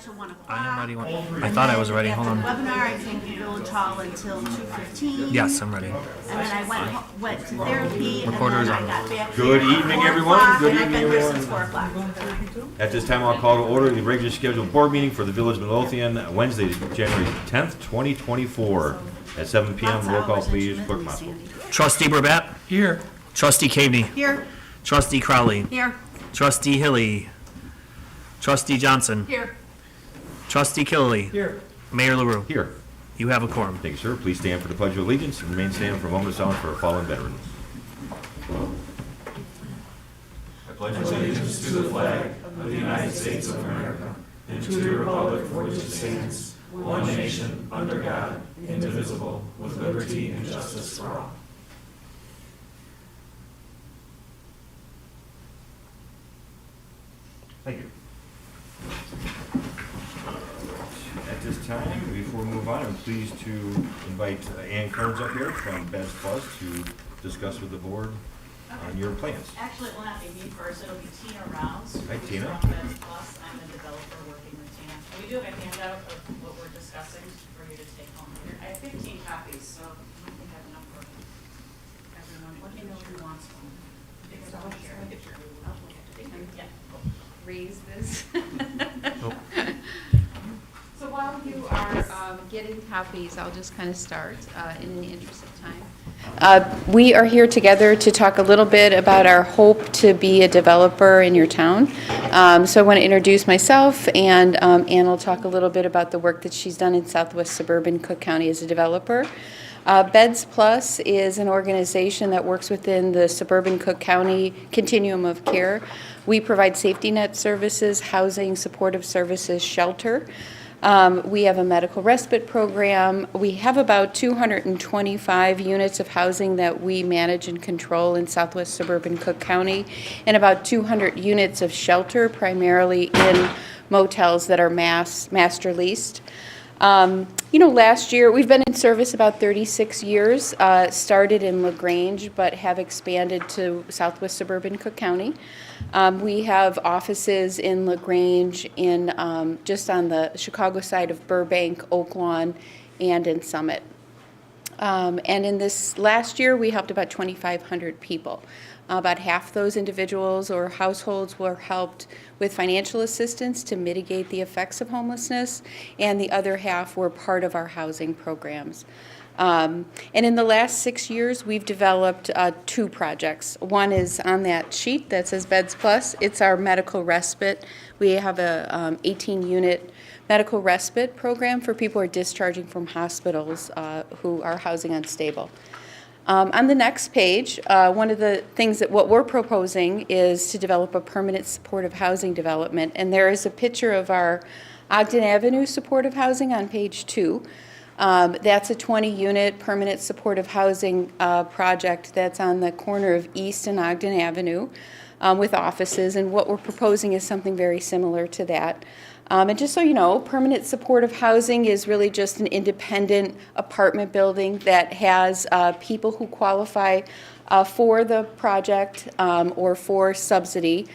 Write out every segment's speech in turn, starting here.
till 1 o'clock. I am ready. I thought I was ready. Hold on. Webinar, I think the Village Hall until 2:15. Yes, I'm ready. And then I went to therapy, Recorder is and then on. I got back Good here at evening, 4 everyone. o'clock, Good and I've evening, been here everyone. since 4 o'clock. At this time, I'll call to order the regularly scheduled board meeting for the Village of Midlothian, Wednesday, January 10th, 2024, at 7 p.m. Roll call, please. Clerk Marshall. Trustee Burbatt? Here. Trustee Caveney? Here. Trustee Crowley? Here. Trustee Hilly? Trustee Johnson? Here. Trustee Killelea? Here. Mayor LaRue? Here. You have a quorum. Thank you, sir. Please stand for the Pledge of Allegiance and remain standing for a moment of silence for our fallen veterans. Thank you. At this time, before we move on, I'm pleased to invite Ann Kearns up here from Beds Plus to discuss with the board on your plans. Actually, it will not be me first, it'll be Tina Rounds. Hi, Tina. From Beds Plus. I'm a developer working with Tina. And we do have a handout of what we're discussing for you to take home here. I have 15 copies, so I think I have enough for everyone. Let me know who wants one. Because I'll share. Yeah. Raise this. Oh. So while you are getting copies, I'll just kind of start in the interest of time. We are here together to talk a little bit about our hope to be a developer in your town. So I want to introduce myself, and Ann will talk a little bit about the work that she's done in Southwest Suburban Cook County as a developer. Beds Plus is an organization that works within the suburban Cook County continuum of care. We provide safety net services, housing, supportive services, shelter. We have a medical respite program. We have about 225 units of housing that we manage and control in Southwest Suburban Cook County, and about 200 units of shelter, primarily in motels that are master leased. Last year, we've been in service about 36 years, started in LaGrange, but have expanded to Southwest Suburban Cook County. We have offices in LaGrange, in just on the Chicago side of Burbank, Oak Lawn, and in Summit. And in this last year, we helped about 2,500 people. About half those individuals or households were helped with financial assistance to mitigate the effects of homelessness, and the other half were part of our housing programs. And in the last 6 years, we've developed 2 projects. One is on that sheet that says Beds Plus. It's our medical respite. We have a 18-unit medical respite program for people who are discharging from hospitals who are housing unstable. On the next page, one of the things that what we're proposing is to develop a permanent supportive housing development, and there is a picture of our Ogden Avenue supportive housing on page 2. That's a 20-unit permanent supportive housing project that's on the corner of East and Ogden Avenue with offices, and what we're proposing is something very similar to that. And just so you know, permanent supportive housing is really just an independent apartment building that has people who qualify for the project or for subsidy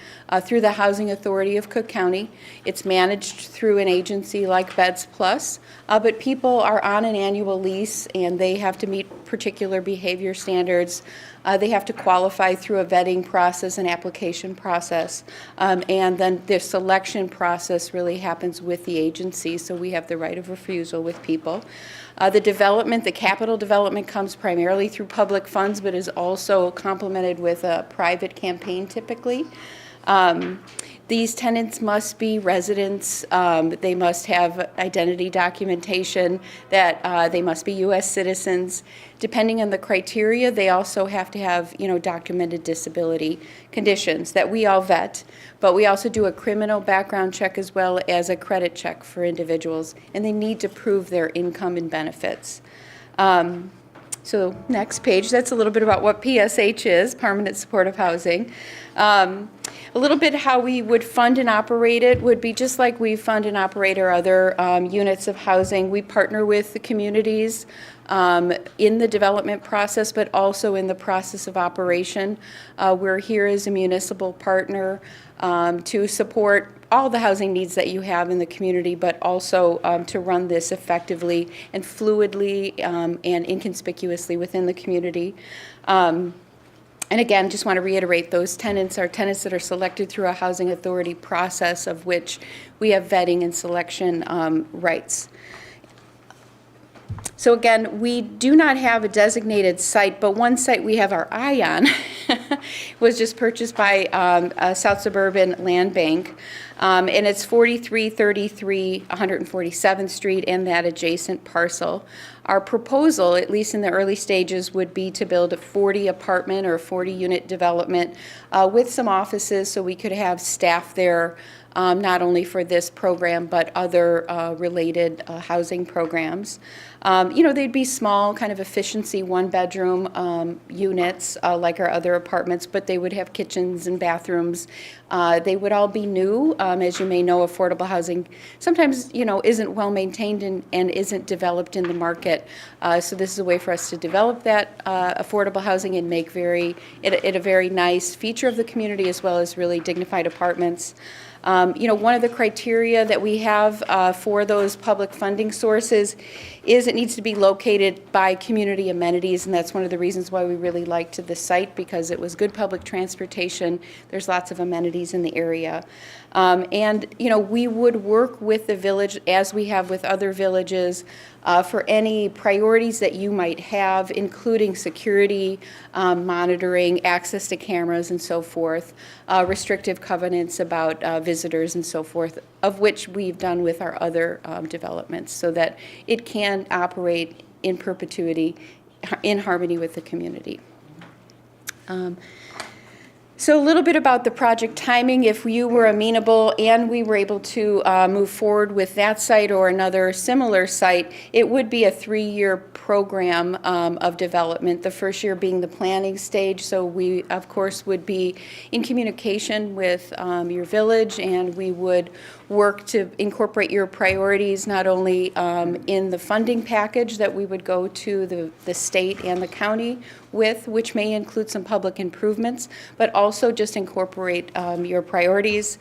through the Housing Authority of Cook County. It's managed through an agency like Beds Plus, but people are on an annual lease and they have to meet particular behavior standards. They have to qualify through a vetting process, an application process, and then the selection process really happens with the agency, so we have the right of refusal with people. The development, the capital development comes primarily through public funds, but is also complemented with a private campaign typically. These tenants must be residents, they must have identity documentation, that they must be U.S. citizens. Depending on the criteria, they also have to have, documented disability conditions that we all vet, but we also do a criminal background check as well as a credit check for individuals, and they need to prove their income and benefits. So next page, that's a little bit about what PSH is, Permanent Supportive Housing. A little bit how we would fund and operate it would be just like we fund and operate our other units of housing. We partner with the communities in the development process, but also in the process of operation. We're here as a municipal partner to support all the housing needs that you have in the community, but also to run this effectively and fluidly and inconspicuously within the community. And again, just want to reiterate, those tenants are tenants that are selected through a housing authority process of which we have vetting and selection rights. So again, we do not have a designated site, but one site we have our eye on was just purchased by a South Suburban Land Bank. And it's 4333 147th Street and that adjacent parcel. Our proposal, at least in the early stages, would be to build a 40 apartment or 40 unit development with some offices so we could have staff there not only for this program but other related housing programs. They'd be small, kind of efficiency, one-bedroom units like our other apartments, but they would have kitchens and bathrooms. They would all be new. As you may know, affordable housing sometimes, isn't well-maintained and isn't developed in the market. So this is a way for us to develop that affordable housing and make it a very nice feature of the community as well as really dignified apartments. One of the criteria that we have for those public funding sources is it needs to be located by community amenities, and that's one of the reasons why we really liked the site, because it was good public transportation. There's lots of amenities in the area. We would work with the village, as we have with other villages, for any priorities that you might have, including security, monitoring, access to cameras, and so forth, restrictive covenants about visitors and so forth, of which we've done with our other developments, so that it can operate in perpetuity in harmony with the community. So a little bit about the project timing. If you were amenable and we were able to move forward with that site or another similar site, it would be a 3-year program of development, the first year being the planning stage. So we, of course, would be in communication with your village, and we would work to incorporate your priorities not only in the funding package that we would go to the state and the county with, which may include some public improvements, but also just incorporate your priorities.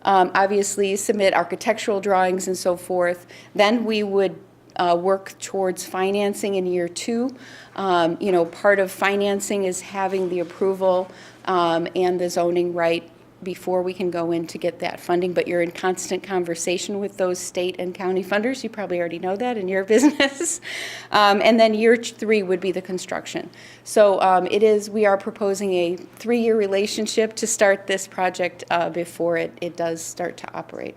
Obviously, submit architectural drawings and so forth. Then we would work towards financing in year 2. Part of financing is having the approval and the zoning right before we can go in to get that funding, but you're in constant conversation with those state and county funders. You probably already know that in your business. And then year 3 would be the construction. So we are proposing a 3-year relationship to start this project before it does start to operate.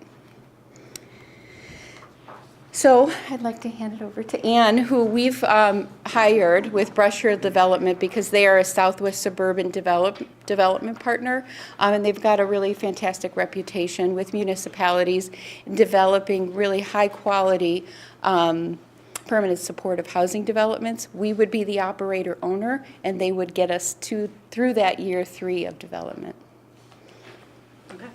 So I'd like to hand it over to Ann, who we've hired with Brush Hill Development because they are a Southwest Suburban development partner, and they've got a really fantastic reputation with municipalities developing really high-quality permanent supportive housing developments. We would be the operator owner, and they would get us through that year 3 of development. Okay.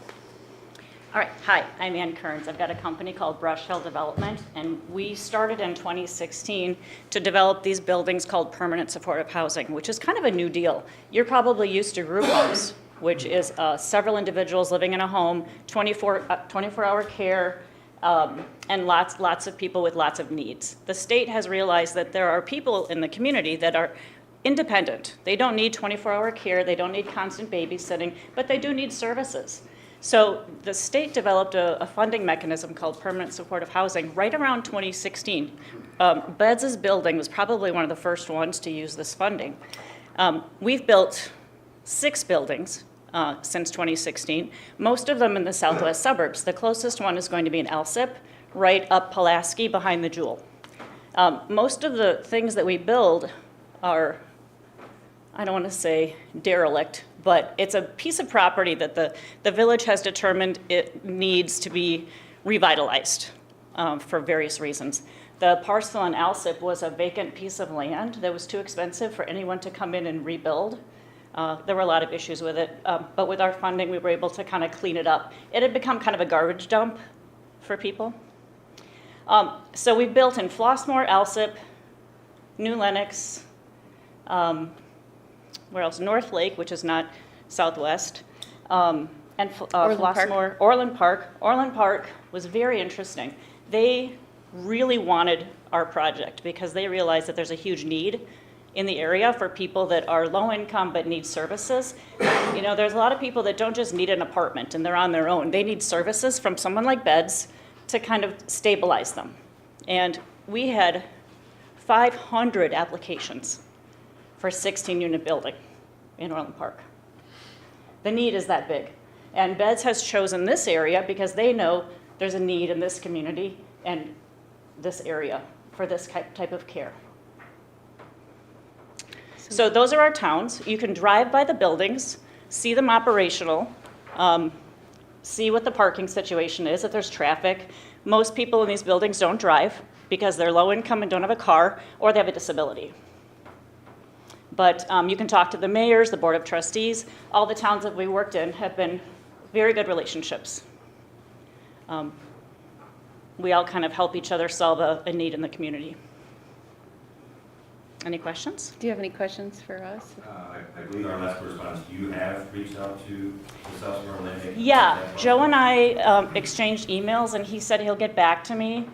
All right, hi, I'm Ann Kearns. I've got a company called Brush Hill Development, and we started in 2016 to develop these buildings called permanent supportive housing, which is kind of a new deal. You're probably used to group homes, which is several individuals living in a home, 24-hour care, and lots of people with lots of needs. The state has realized that there are people in the community that are independent. They don't need 24-hour care, they don't need constant babysitting, but they do need services. So the state developed a funding mechanism called permanent supportive housing right around 2016. Beds' building was probably one of the first ones to use this funding. We've built 6 buildings since 2016, most of them in the southwest suburbs. The closest one is going to be in Alsip, right up Pulaski behind the Jewel. Most of the things that we build are, I don't want to say derelict, but it's a piece of property that the village has determined it needs to be revitalized for various reasons. The parcel in Alsip was a vacant piece of land that was too expensive for anyone to come in and rebuild. There were a lot of issues with it, but with our funding, we were able to kind of clean it up. It had become kind of a garbage dump for people. So we built in Flossmoor, Alsip, New Lenox, where else? North Lake, which is not southwest, and Orland Park. Flossmoor, Orland Park. Orland Park was very interesting. They really wanted our project because they realized that there's a huge need in the area for people that are low income but need services. You know, there's a lot of people that don't just need an apartment and they're on their own. They need services from someone like Beds to kind of stabilize them. And we had 500 applications for a 16-unit building in Orland Park. The need is that big. And Beds has chosen this area because they know there's a need in this community and this area for this type of care. So those are our towns. You can drive by the buildings, see them operational, see what the parking situation is, if there's traffic. Most people in these buildings don't drive because they're low income and don't have a car, or they have a disability. But you can talk to the mayors, the board of trustees. All the towns that we worked in have been very good relationships. We all kind of help each other solve a need in the community. Any questions? Do you have any questions for us? I believe our last correspondence, you have reached out to the South Carolina. Yeah, Joe and I exchanged emails, and he said he'll get back to me.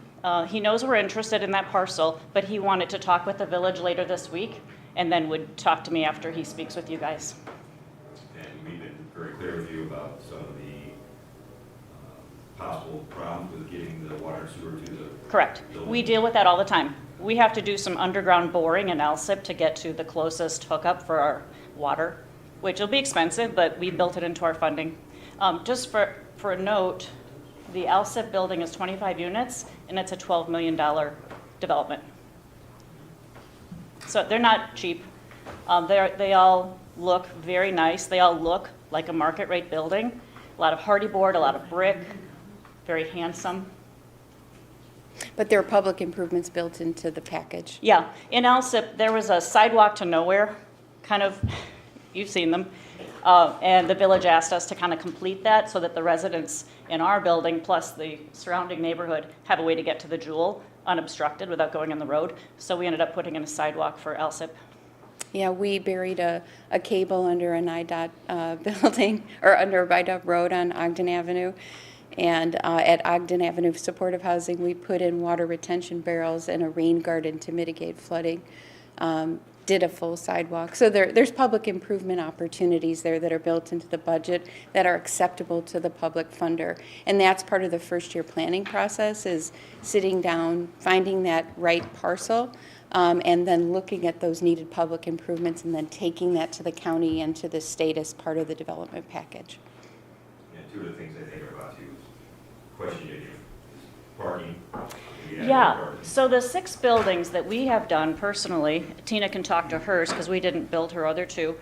He knows we're interested in that parcel, but he wanted to talk with the village later this week, and then would talk to me after he speaks with you guys. And we've been very clear with you about some of the possible problems with getting the water and sewer to the Correct. building. We deal with that all the time. We have to do some underground boring in Alsip to get to the closest hookup for our water, which will be expensive, but we built it into our funding. Just for a note, the Alsip building is 25 units, and it's a $12 million development. So they're not cheap. They all look very nice. They all look like a market rate building. A lot of hardy board, a lot of brick, very handsome. But there are public improvements built into the package. Yeah, in Alsip, there was a sidewalk to nowhere, kind of, you've seen them. And the village asked us to kind of complete that so that the residents in our building, plus the surrounding neighborhood, have a way to get to the Jewel unobstructed without going on the road. So we ended up putting in a sidewalk for Alsip. Yeah, we buried a cable under an IDOT building, or under a IDOT road on Ogden Avenue. And at Ogden Avenue Supportive Housing, we put in water retention barrels and a rain garden to mitigate flooding. Did a full sidewalk. So there's public improvement opportunities there that are built into the budget that are acceptable to the public funder. And that's part of the first year planning process, is sitting down, finding that right parcel, and then looking at those needed public improvements and then taking that to the county and to the state as part of the development package. And two of the things I think are about you is question is parking. Yeah, so the 6 buildings that we have done personally, Tina can talk to hers because we didn't build her other 2.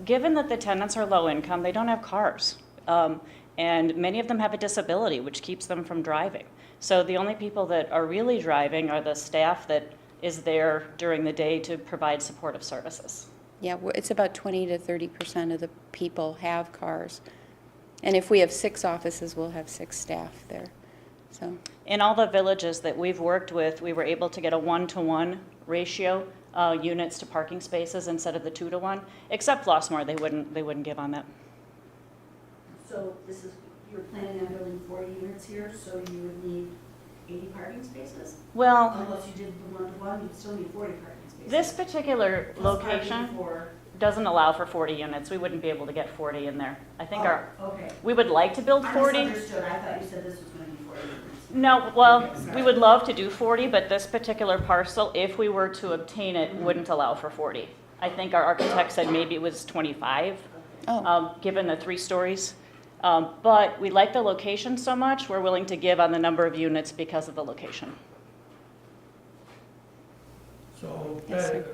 Given that the tenants are low income, they don't have cars. And many of them have a disability, which keeps them from driving. So the only people that are really driving are the staff that is there during the day to provide supportive services. Yeah, it's about 20 to 30% of the people have cars. And if we have 6 offices, we'll have 6 staff there. So. In all the villages that we've worked with, we were able to get a 1-to-1 ratio, units to parking spaces instead of the 2-to-1, except Flossmoor, they wouldn't give on that. So this is, you're planning on building 40 units here, so you would need 80 parking spaces? Well, Unless you did the 1-to-1, you'd still need 40 parking spaces. this particular Plus parking location for- doesn't allow for 40 units. We wouldn't be able to get 40 in there. I think Okay. we would like to build I 40. misunderstood. I thought you said this was going to be 40 units. No, well, Okay, sorry. we would love to do 40, but this particular parcel, if we were to obtain it, wouldn't allow for 40. I think our architect said maybe it was 25, Oh. given the 3 stories. But we like the location so much, we're willing to give on the number of units because of the location. So Yes, sir.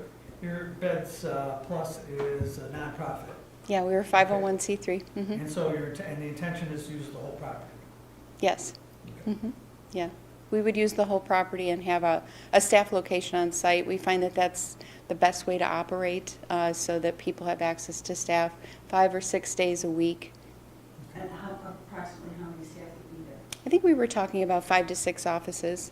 your Beds Plus is a nonprofit, Yeah, we were 501c3. and so and the intention is to use the whole property. Yes. Yeah. We would use the whole property and have a staff location on site. We find that that's the best way to operate, so that people have access to staff 5 or 6 days a week. And approximately how many staff would be there? I think we were talking about 5 to 6 offices.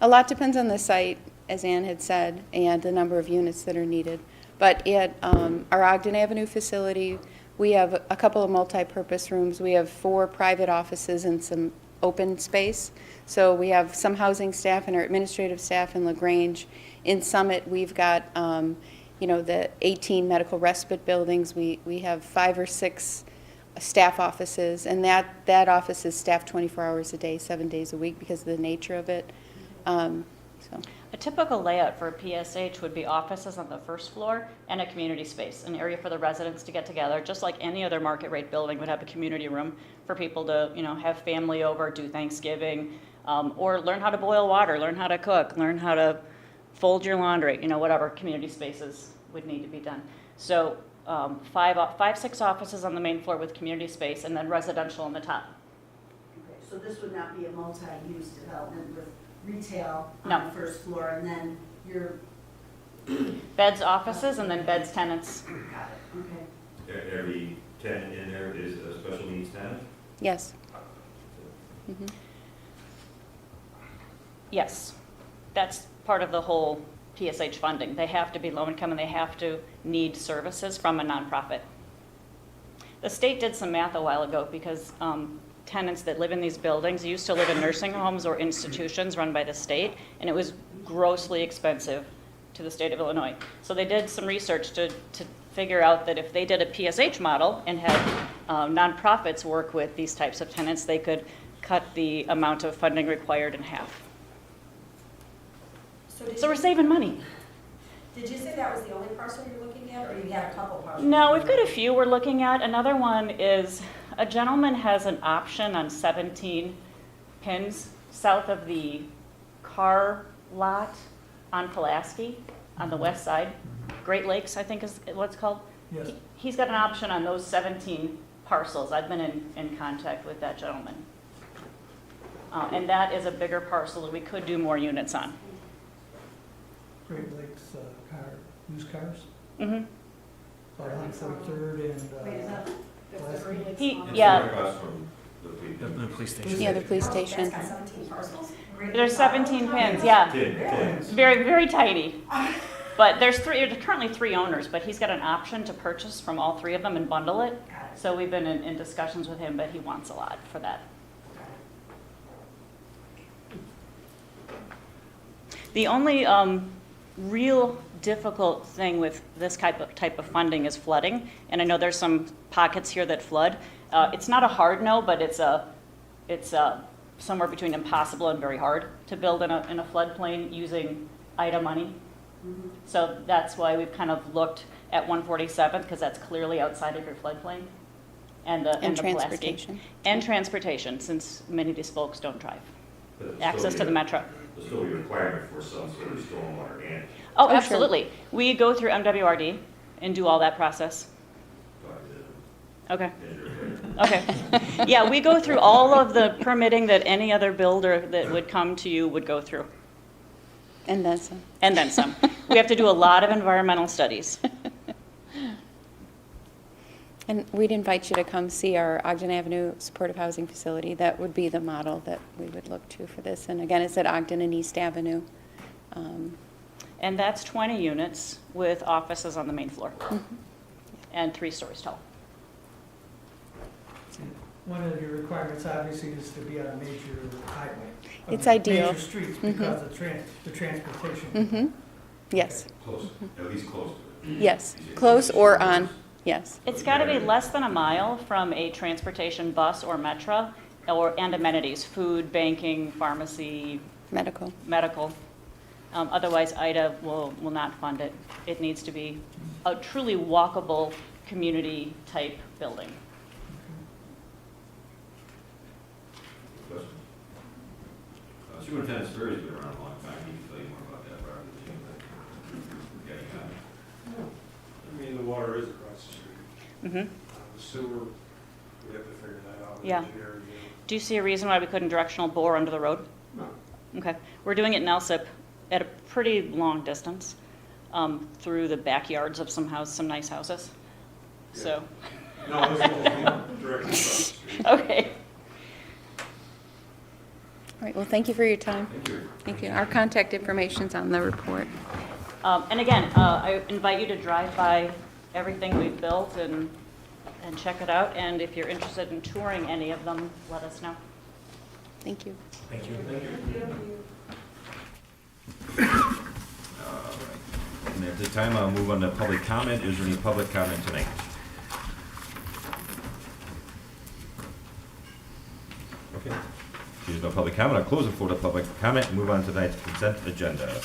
A lot depends on the site, as Ann had said, and the number of units that are needed. But at our Ogden Avenue facility, we have a couple of multi-purpose rooms. We have 4 private offices and some open space. So we have some housing staff and our administrative staff in LaGrange. In Summit, we've got, the 18 medical respite buildings. We have 5 or 6 staff offices, and that office is staffed 24 hours a day, 7 days a week because of the nature of it. So. A typical layout for a PSH would be offices on the first floor and a community space, an area for the residents to get together, just like any other market rate building would have a community room for people to, have family over, do Thanksgiving, or learn how to boil water, learn how to cook, learn how to fold your laundry, whatever community spaces would need to be done. So 6 offices on the main floor with community space, and then residential on the top. Okay, so this would not be a multi-use development with retail No. on the first floor, and then your, Beds offices, and then beds tenants. got it, okay. Every tenant in there is a special needs tenant? Yes. Mhm. Yes, that's part of the whole PSH funding. They have to be low income and they have to need services from a nonprofit. The state did some math a while ago because tenants that live in these buildings used to live in nursing homes or institutions run by the state, and it was grossly expensive to the state of Illinois. So they did some research to figure out that if they did a PSH model and had nonprofits work with these types of tenants, they could cut the amount of funding required in half. So we're saving money. Did you say that was the only parcel you're looking at, or you had a couple parcels? No, we've got a few we're looking at. Another one is a gentleman has an option on 17 pins south of the car lot on Pulaski on the west side. Great Lakes, I think is what it's called. Yes. He's got an option on those 17 parcels. I've been in contact with that gentleman. And that is a bigger parcel that we could do more units on. Great Lakes used cars, Mm-hmm. about 143rd and, Wait, is that, that's the Pulaski. Great Lakes He- Lawn? yeah. It's right across from the The police station. Yeah, the police station. That's got 17 parcels? There's 17 pins, yeah. Pins. Very, very tiny. But there's currently 3 owners, but he's got an option to purchase from all 3 of them and bundle it. Got it. So we've been in discussions with him, but he wants a lot for that. The only real difficult thing with this type of funding is flooding, and I know there's some pockets here that flood. It's not a hard no, but it's somewhere between impossible and very hard to build in a floodplain using IDA money. Mhm. So that's why we've kind of looked at 147th, because that's clearly outside of your floodplain, and the And the Pulaski. transportation. And transportation, since many of these folks don't drive. But it'll Access still to be the a- metro. There'll still be a requirement for some sort of stormwater management. Oh, sure. absolutely. We go through MWRD and do all that process. Okay, okay. Yeah, we go through all of the permitting that any other builder that would come to you would go through, And then some. and then some. We have to do a lot of environmental studies. And we'd invite you to come see our Ogden Avenue Supportive Housing Facility. That would be the model that we would look to for this. And again, it's at Ogden and East Avenue. And that's 20 units with offices on the main floor and 3 stories tall. one of your requirements obviously is to be on a major highway. It's ideal. Major streets because of the transportation. Mm-hmm. Yes, Close, at least close to it. yes. Close or on, yes. It's got to be less than a mile from a transportation bus or metro and amenities, food, banking, pharmacy, Medical. medical. Otherwise, IDA will not fund it. It needs to be a truly walkable, community-type building. Question? Superintendent Sperry's been around a long time, he can tell you more about that property than you. Okay, I mean, the water is across the street. Mhm. The sewer, we have to figure that out. Yeah. Engineer, Do you see a reason why we couldn't directional bore under the road? No. Okay, we're doing it in Elsip at a pretty long distance, through the backyards of some nice houses, so. No, this will be directly across the street. Okay. All right, well, thank you for your time. Thank you. Thank you. Our contact information's on the report. And again, I invite you to drive by everything we've built and check it out, and if you're interested in touring any of them, let us know. Thank you. Thank you. And at this time, I'll move on to public comment. Is there any public comment tonight? Okay. If there's no public comment, I'll close the floor to public comment and move on to tonight's consent agenda.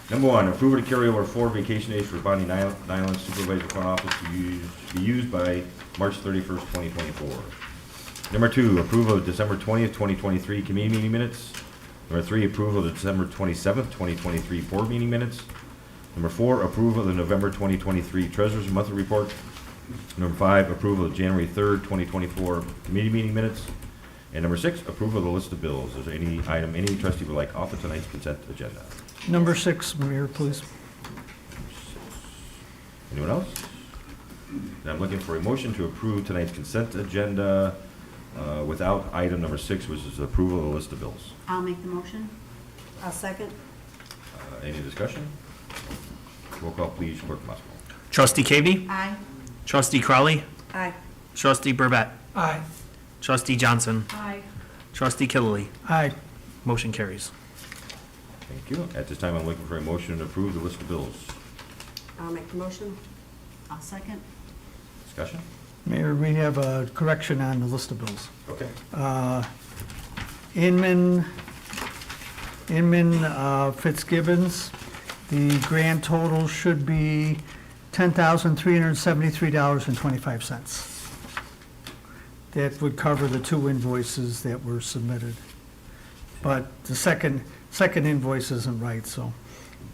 Number one, approval to carry over 4 vacation days for Bonnie Nyland Supervisor Front Office to be used by March 31st, 2024. Number 2, approval of December 20th, 2023 committee meeting minutes. Number 3, approval of December 27th, 2023 board meeting minutes. Number 4, approval of the November 2023 Treasurer's Monthly Report. Number 5, approval of January 3rd, 2024 committee meeting minutes. And number 6, approval of the list of bills. Is there any item any trustee would like off of tonight's consent agenda? Number 6, Mayor, please. Anyone else? Then I'm looking for a motion to approve tonight's consent agenda without item number 6, which is approval of the list of bills. I'll make the motion. I'll second. Any discussion? Roll call, please, Clerk Musco. Trustee Kavy? Aye. Trustee Crowley? Aye. Trustee Burbett? Aye. Trustee Johnson? Aye. Trustee Killily? Aye. Motion carries. Thank you. At this time, I'm looking for a motion to approve the list of bills. I'll make the motion. I'll second. Discussion? Mayor, we have a correction on the list of bills. Okay. Inman Fitzgibbons, the grand total should be $10,373.25. That would cover the 2 invoices that were submitted. But the second invoice isn't right, so.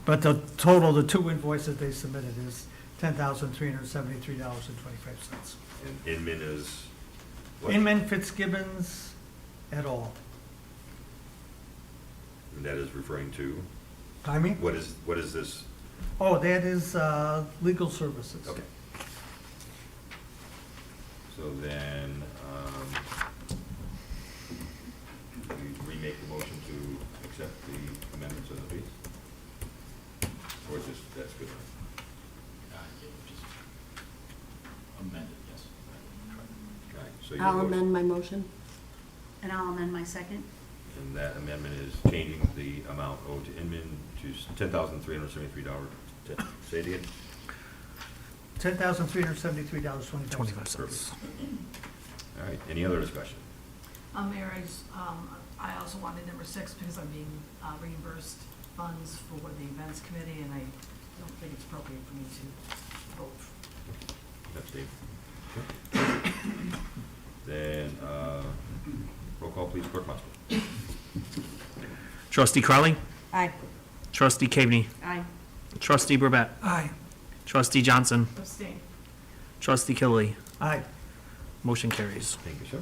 But the total, the 2 invoices they submitted is $10,373.25. And Inman is what? Inman Fitzgibbons et al. And that is referring to, Pardon me? what is this? Oh, that is legal services. Okay. So then, we remake the motion to accept the amendments of the fees? Or is this, that's good? Just amended, yes. Right, so your I'll motion- amend my motion. And I'll amend my second. And that amendment is changing the amount owed to Inman to $10,373. Say it again? $10,373.25. All right, any other discussion? Mayor, I also wanted number 6 because I'm being reimbursed funds for the events committee, and I don't think it's appropriate for me to vote. That's Dave. Then, roll call, please, Clerk Musco. Trustee Crowley? Aye. Trustee Kavy? Aye. Trustee Burbett? Aye. Trustee Johnson? Abstain. Trustee Killily? Aye. Motion carries. Thank you, sir.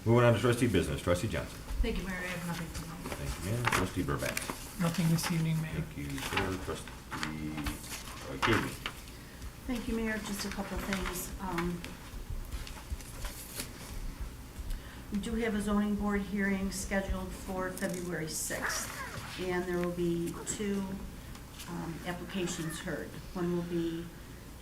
Moving on to trustee business, trustee Johnson. Thank you, Mayor, I have nothing tonight. Thank you, ma'am. Trustee Burback. Nothing this evening, Mayor. Thank you, sir. Trustee Kavy. Thank you, Mayor. Just a couple things. We do have a zoning board hearing scheduled for February 6th, and there will be 2 applications heard. One will be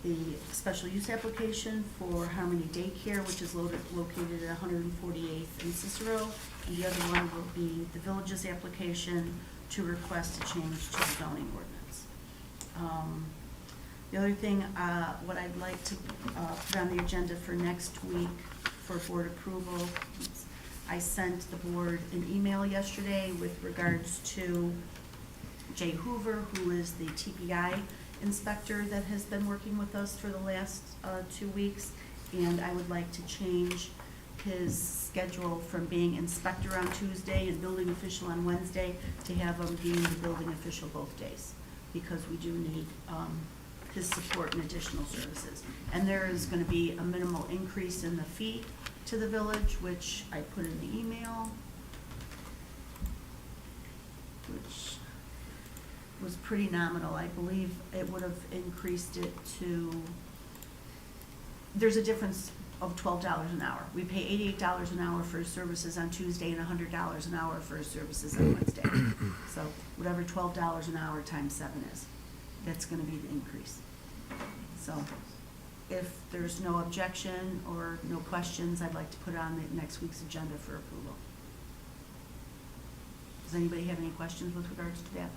the special use application for Harmony Daycare, which is located at 148th and Cicero, and the other one will be the village's application to request a change to the zoning ordinance. The other thing, what I'd like to put on the agenda for next week for board approval, I sent the board an email yesterday with regards to Jay Hoover, who is the TPI inspector that has been working with us for the last 2 weeks, and I would like to change his schedule from being inspector on Tuesday and building official on Wednesday to have him being the building official both days, because we do need his support and additional services. And there is going to be a minimal increase in the fee to the village, which I put in the email, which was pretty nominal. I believe it would have increased it to, there's a difference of $12 an hour. We pay $88 an hour for services on Tuesday and $100 an hour for services on Wednesday. So whatever $12 an hour times 7 is, that's gonna be the increase. So if there's no objection or no questions, I'd like to put it on the next week's agenda for approval. Does anybody have any questions with regards to that?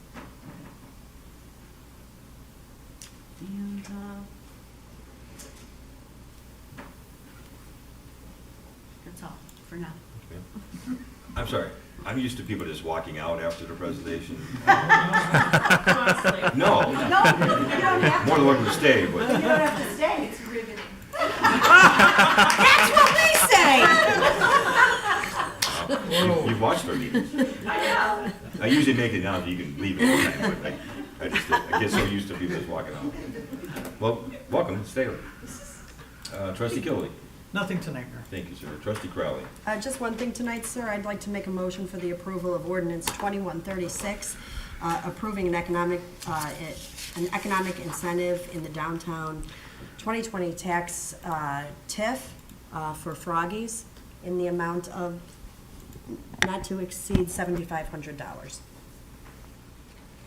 And, that's all for now. Okay. I'm sorry, I'm used to people just walking out after the presentation. No, No, you don't have to. more than welcome to stay, but. You don't have to stay, it's riveting. That's what we say! You've watched our meetings. I know. I usually make it now that you can leave anytime, but I get so used to people just walking out. Well, welcome, stay. Trustee Kilby. Nothing tonight, Mayor. Thank you, sir. Trustee Crowley. Just one thing tonight, sir. I'd like to make a motion for the approval of ordinance 2136, approving an economic incentive in the downtown 2020 tax TIF for Froggies in the amount of not to exceed $7,500. Is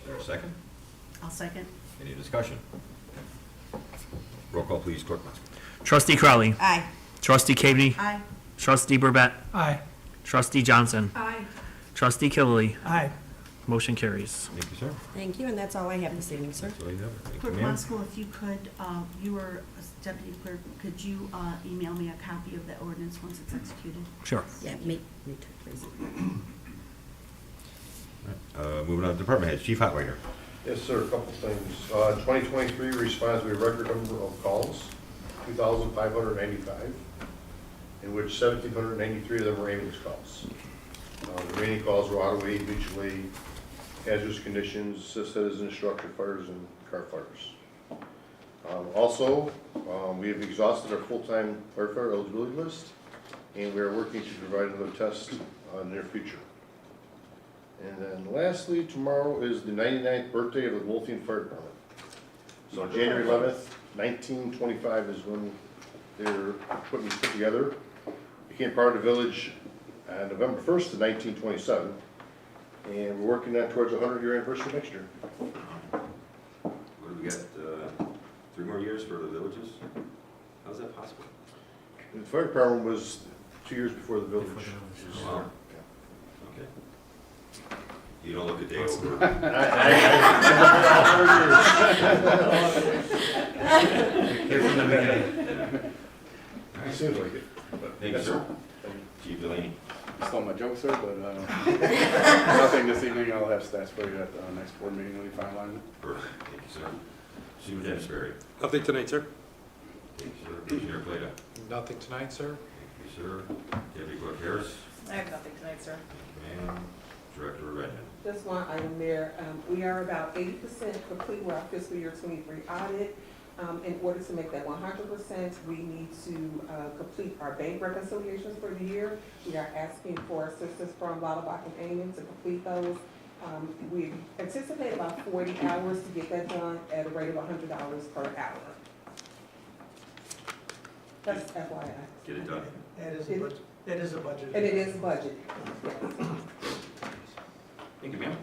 there a second? I'll second. Any discussion? Roll call, please, Clerk. Trustee Crowley. Aye. Trustee Cabney. Aye. Trustee Burbett. Aye. Trustee Johnson. Aye. Trustee Killy. Aye. Motion carries. Thank you, sir. Thank you, and that's all I have this evening, sir. That's all you have. Thank you, Clerk ma'am. Monskool, if you could, you were a deputy clerk, could you email me a copy of the ordinance once it's executed? Sure. Yeah, me too, please. Moving on to department heads. Chief Hotwiner. Yes, sir, a couple things. 2023 responds to a record number of calls, 2,595, in which 1,793 of them were ambulance calls. The remaining calls were auto aid, mutual aid, hazardous conditions, citizen structure fires, and car fires. Also, we have exhausted our full-time firefighter eligibility list, and we are working to provide another test in the near future. And then lastly, tomorrow is the 99th birthday of the Midlothian Fire Department. So January 11th, 1925 is when their equipment was put together. Became part of the village on November 1st of 1927. And we're working on towards a 100-year anniversary next year. What do we got, 3 more years for the villages? How's that possible? The fire department was 2 years before the village. Wow. Okay. You don't look a day over. It seems like it. But Thank you, sir. Chief Delaney. Stole my joke, sir, but nothing this evening. I'll have stats for you at the next board meeting when we finalize it. Perfect. Thank you, sir. Superintendent Sperry. Nothing tonight, sir. Thank you, sir. Commissioner Plato. Nothing tonight, sir. Thank you, sir. Deputy Clerk Harris. I have nothing tonight, sir. And Director Redmond. Just one item, Mayor. We are about 80% complete with our fiscal year 23 audit. In order to make that 100%, we need to complete our bank reconciliations for the year. We are asking for assistance from Lollabach and Amen to complete those. We anticipate about 40 hours to get that done at a rate of $100 per hour. That's FYI. Get it done. That is a budget. That is a budget. And it is budget, yes. Thank you, ma'am.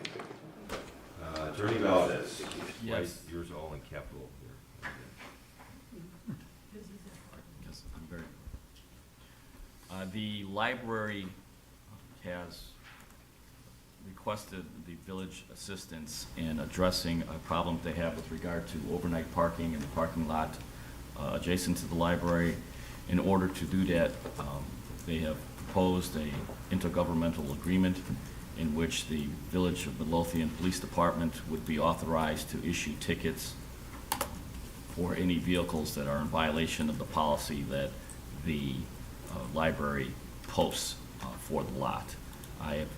Attorney Valdez. Yes. Yours all in capital here. Yes, I'm very. The library has requested the village assistance in addressing a problem they have with regard to overnight parking in the parking lot adjacent to the library. In order to do that, they have proposed a intergovernmental agreement in which the Village of Midlothian Police Department would be authorized to issue tickets for any vehicles that are in violation of the policy that the library posts for the lot. I have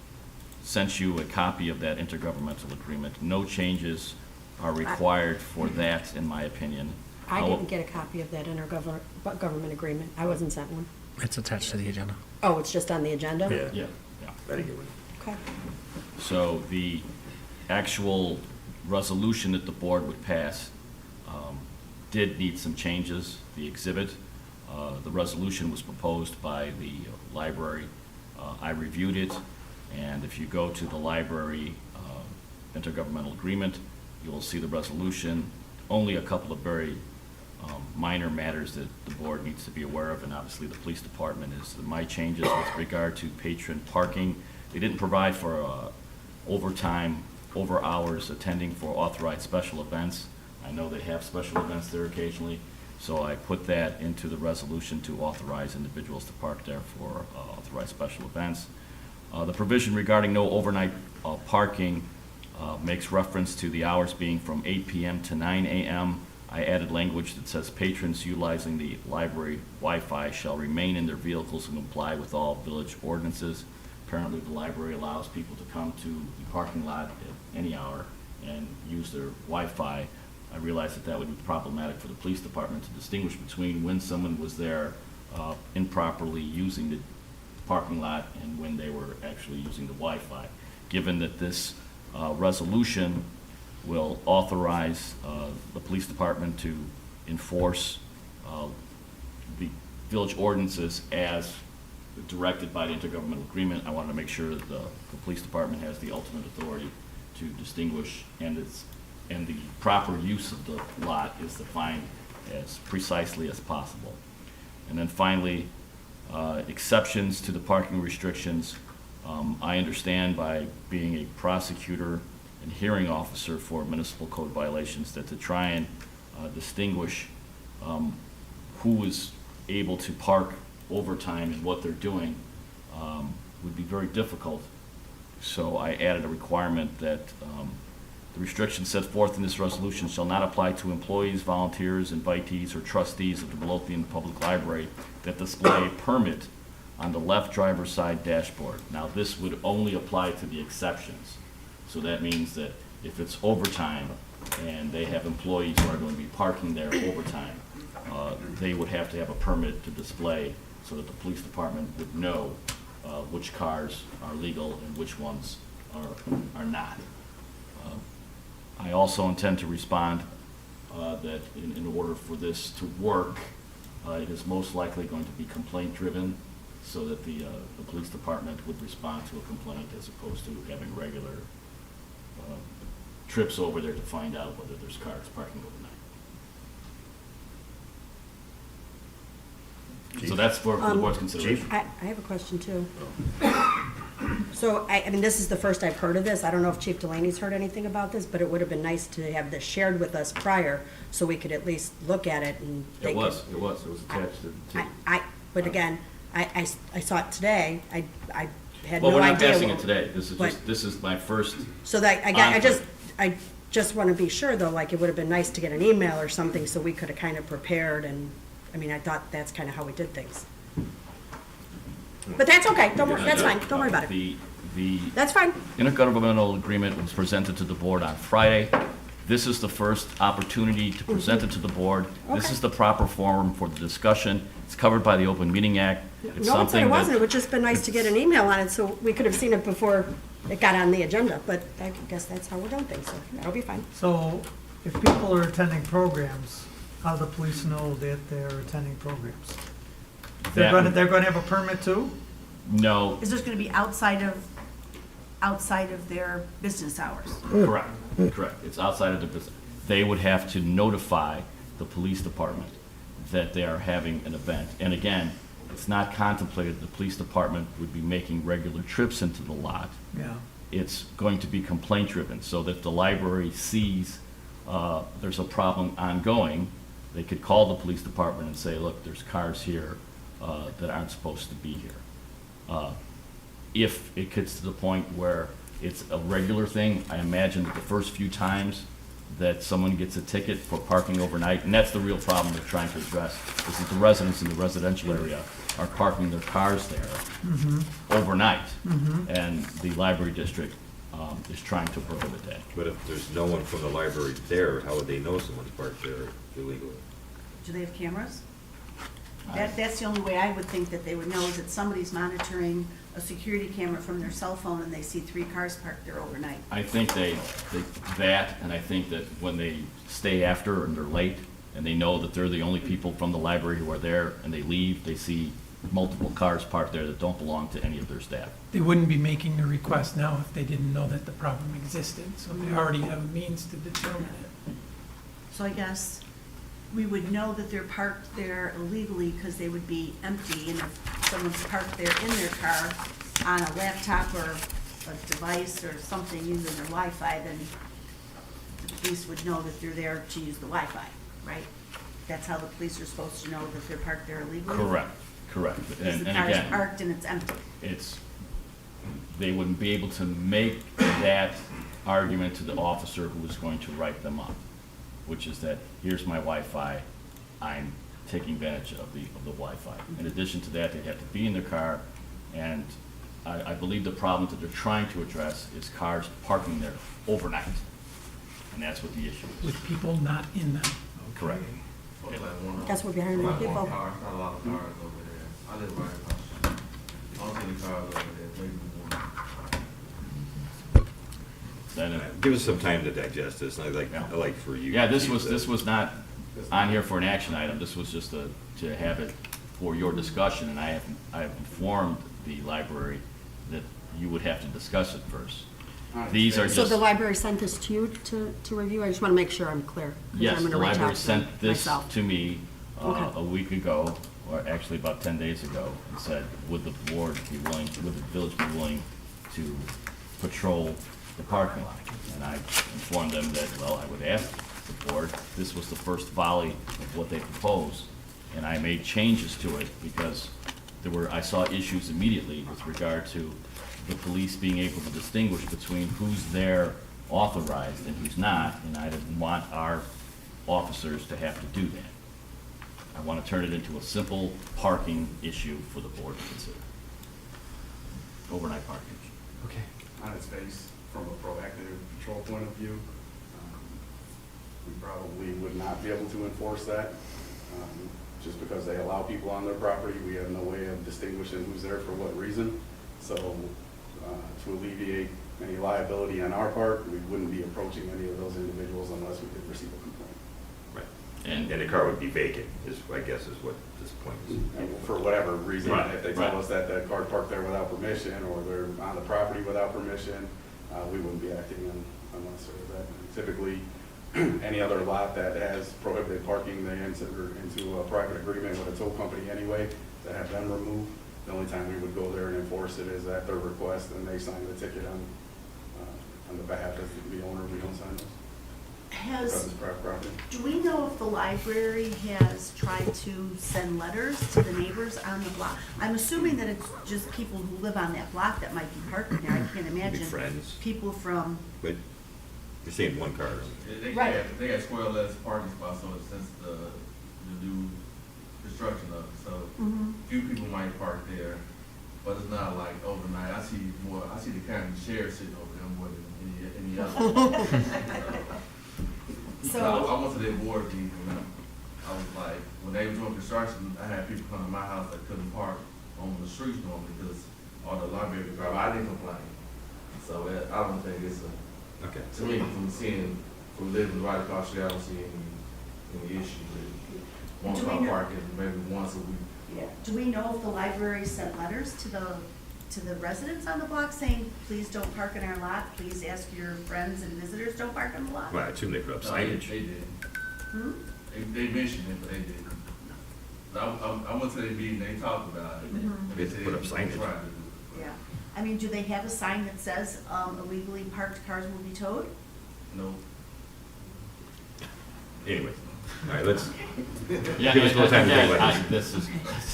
sent you a copy of that intergovernmental agreement. No changes are required for that, in my opinion. I didn't get a copy of that intergovernment agreement. I wasn't sent one. It's attached to the agenda. Oh, it's just on the agenda? Yeah. Yeah. Very good. Okay. So the actual resolution that the board would pass did need some changes. The exhibit, the resolution was proposed by the library. I reviewed it, and if you go to the library intergovernmental agreement, you will see the resolution. Only a couple of very minor matters that the board needs to be aware of, and obviously the police department is my changes with regard to patron parking. They didn't provide for overtime, over hours attending for authorized special events. I know they have special events there occasionally, so I put that into the resolution to authorize individuals to park there for authorized special events. The provision regarding no overnight parking makes reference to the hours being from 8 p.m. to 9 a.m. I added language that says patrons utilizing the library Wi-Fi shall remain in their vehicles and comply with all village ordinances. Apparently, the library allows people to come to the parking lot at any hour and use their Wi-Fi. I realized that that would be problematic for the police department to distinguish between when someone was there improperly using the parking lot and when they were actually using the Wi-Fi. Given that this resolution will authorize the police department to enforce the village ordinances as directed by the intergovernmental agreement, I wanted to make sure that the police department has the ultimate authority to distinguish, and the proper use of the lot is defined as precisely as possible. And then finally, exceptions to the parking restrictions. I understand by being a prosecutor and hearing officer for municipal code violations that to try and distinguish who is able to park overtime and what they're doing would be very difficult. So I added a requirement that the restrictions set forth in this resolution shall not apply to employees, volunteers, invitees, or trustees of the Midlothian Public Library that display a permit on the left driver's side dashboard. Now, this would only apply to the exceptions. So that means that if it's overtime and they have employees who are going to be parking there overtime, they would have to have a permit to display so that the police department would know which cars are legal and which ones are not. I also intend to respond that in order for this to work, it is most likely going to be complaint-driven, so that the police department would respond to a complaint as opposed to having regular trips over there to find out whether there's cars parking overnight. So that's for the board's consideration. I have a question too. So, I mean, this is the first I've heard of this. I don't know if Chief Delaney's heard anything about this, but it would have been nice to have this shared with us prior, so we could at least look at it and. It was attached to. But again, I saw it today. I had Well, no idea. we're not passing it today. But- This is my first. So that, again, I just want to be sure though, like, it would have been nice to get an email or something so we could have kind of prepared and, I mean, I thought that's kind of how we did things. But that's okay. Don't worry, that's fine. Don't worry about it. The That's fine. intergovernmental agreement was presented to the board on Friday. This is the first opportunity to present it to the board. This Okay. is the proper forum for the discussion. It's covered by the Open Meeting Act. It's No one said something it wasn't. It that, would just been nice to get an email on it so we could have seen it before it got on the agenda. But I guess that's how we're doing things, so that'll be fine. So if people are attending programs, how do the police know that they're attending programs? They're that, gonna have a permit too? no, Is this gonna be outside of their business hours? correct, correct. It's outside of the business. They would have to notify the police department that they are having an event. And again, it's not contemplated the police department would be making regular trips into the lot. Yeah. It's going to be complaint-driven, so that if the library sees there's a problem ongoing, they could call the police department and say, look, there's cars here that aren't supposed to be here. If it gets to the point where it's a regular thing, I imagine that the first few times that someone gets a ticket for parking overnight, and that's the real problem they're trying to address, is that the residents in the residential area are parking their cars there overnight, and the library district is trying to prohibit that. But if there's no one from the library there, how would they know someone's parked there illegally? Do they have cameras? That's the only way I would think that they would know, is that somebody's monitoring a security camera from their cell phone and they see 3 cars parked there overnight. I think that, and I think that when they stay after and they're late, and they know that they're the only people from the library who are there, and they leave, they see multiple cars parked there that don't belong to any of their staff. They wouldn't be making the request now if they didn't know that the problem existed, so they already have a means to determine it. So I guess we would know that they're parked there illegally because they would be empty, and if someone's parked there in their car on a laptop or a device or something using their Wi-Fi, then the police would know that they're there to use the Wi-Fi, right? That's how the police are supposed to know that they're parked there illegally? Correct. Because And the car's again, parked and it's empty. they wouldn't be able to make that argument to the officer who is going to write them up, which is that, here's my Wi-Fi, I'm taking advantage of the Wi-Fi. In addition to that, they have to be in their car, and I believe the problem that they're trying to address is cars parking there overnight, and that's what the issue is. With people not in them. Correct. Guess we're behind the people. Not a lot of cars over there. I live right across the street. I don't see any cars over there, maybe one. Then, Give us some time to digest this, I like for you. yeah, this Chief, was not on here for an action item, this was just to have it for your discussion, and I have informed the library that you would have to discuss it first. These are So just, the library sent this to you to review? I just want to make sure I'm clear. 'Cause yes, I'm the gonna reach library out to sent this myself. to me Okay. a week ago, or actually about 10 days ago, and said, would the board be willing, would the village be willing to patrol the parking lot? And I informed them that, well, I would ask the board, this was the first volley of what they proposed, and I made changes to it because I saw issues immediately with regard to the police being able to distinguish between who's there authorized and who's not, and I didn't want our officers to have to do that. I want to turn it into a simple parking issue for the board to consider. Overnight parking issue. Okay. On its face, from a proactive patrol point of view, we probably would not be able to enforce that. Just because they allow people on their property, we have no way of distinguishing who's there for what reason. So to alleviate any liability on our part, we wouldn't be approaching any of those individuals unless we did receive a complaint. Right. And the car would be vacant, I guess is what this point is. And for whatever reason, Right, if they right. tell us that that car parked there without permission, or they're on the property without permission, we wouldn't be acting unless there was that. Typically, any other lot that has prohibited parking, they enter into a private agreement with a tow company anyway to have them removed. The only time we would go there and enforce it is at their request, and they sign the ticket on the behalf of the owner. We don't sign those. Because it's private property. Do we know if the library has tried to send letters to the neighbors on the block? I'm assuming that it's just people who live on that block that might be parking there. I can't imagine friends. people from, But you're saying one car. They Right. they got square less parking spots, so since the new construction of it, so few people might park there, but it's not like overnight. I see the county sheriff sitting over there more than any other. So- I went to their board meeting, and I was like, when they were doing construction, I had people come to my house that couldn't park on the streets normally because all the library drive. I didn't complain. So I don't think it's Okay. to me, from living right across the street, I don't see any issue with one Do we car know- parking maybe once a week. do we know if the library sent letters to the residents on the block saying, please don't park in our lot, please ask your friends and visitors don't park on the lot? Well, I assume they put up No, signage. They did. Hmm? They mentioned it, but they didn't. I went to their meeting, they talked about it. Mhm. and They said put up they signage. tried to do it. Yeah. I mean, do they have a sign that says illegally parked cars will be towed? No. Anyway, all right, let's, Yeah, give us a little time to think again, about this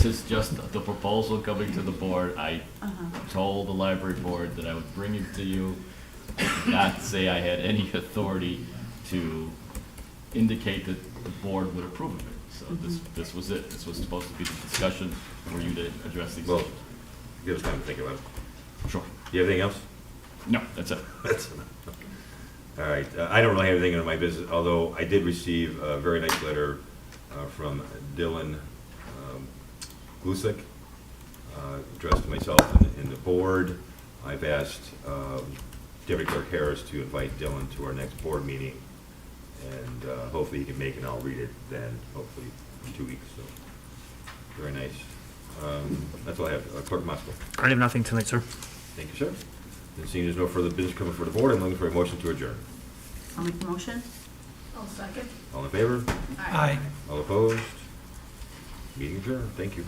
is just the proposal coming to the board. I told the library board that I would bring it to you, not say I had any authority to indicate that the board would approve of it. So this was it. This was supposed to be the discussion for you to address these Well, issues. give us time to think about it. Sure. Do you have anything else? No, that's it. That's enough. All right, I don't really have anything in my business, although I did receive a very nice letter from Dylan Glusick, addressed to myself and the board. I've asked Deputy Clerk Harris to invite Dylan to our next board meeting, and hopefully he can make it, and I'll read it then, hopefully in 2 weeks, so, very nice. That's all I have. Clerk Moskowitz. I have nothing tonight, sir. Thank you, sir. And seeing there's no further business coming for the board, I'm looking for a motion to adjourn. I'll make the motion. I'll second. All in favor? Aye. All opposed? Meeting adjourned. Thank you.